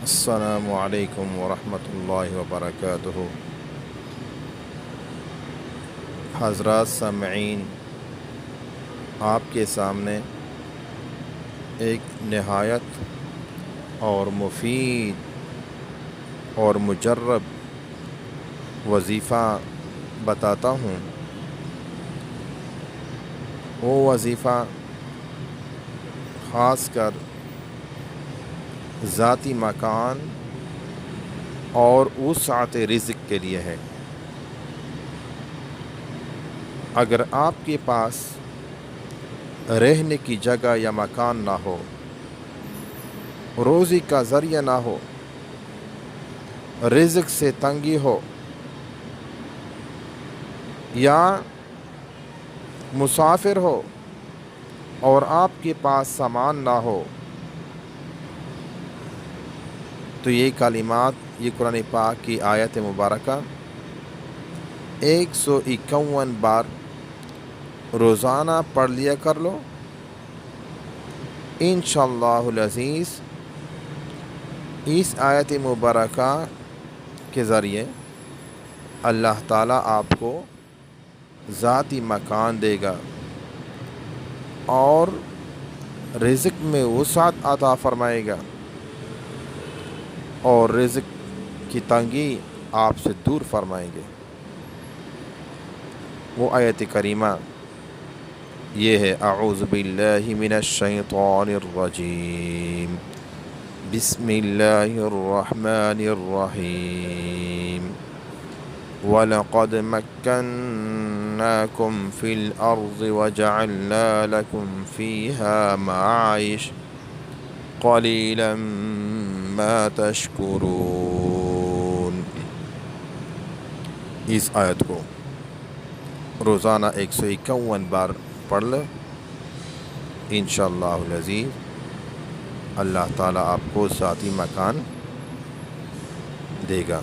السلام علیکم ورحمۃ اللہ وبرکاتہ۔ حضرات سامعین، آپ کے سامنے ایک نہایت اور مفید اور مجرب وظیفہ بتاتا ہوں۔ وہ وظیفہ خاص کر ذاتی مکان اور وسعت رزق کے لیے ہے۔ اگر آپ کے پاس رہنے کی جگہ یا مکان نہ ہو، روزی کا ذریعہ نہ ہو، رزق سے تنگی ہو، یا مسافر ہو اور آپ کے پاس سامان نہ ہو، تو یہ کلمات، یہ قرآن پاک کی آیت مبارکہ 151 بار روزانہ پڑھ لیا کر لو۔ انشاءاللہ العزیز اس آیت مبارکہ کے ذریعے اللہ تعالیٰ آپ کو ذاتی مکان دے گا اور رزق میں وسعت عطا فرمائے گا، اور رزق کی تنگی آپ سے دور فرمائیں گے۔ وہ آیت کریمہ یہ ہے: اعوذ باللہ من الشیطان الرجیم، بسم اللہ الرحمن الرحیم، وَلَقَدْ مَكَّنَّاكُمْ فِي الْأَرْضِ وَجَعَلْنَا لَكُمْ فِيهَا مَعَائِشَ قَلِيلًا مَا تَشْكُرُونَ۔ اس آیت کو روزانہ 151 بار پڑھ لیں، انشاءاللہ العزیز اللہ تعالیٰ آپ کو ذاتی مکان دے گا۔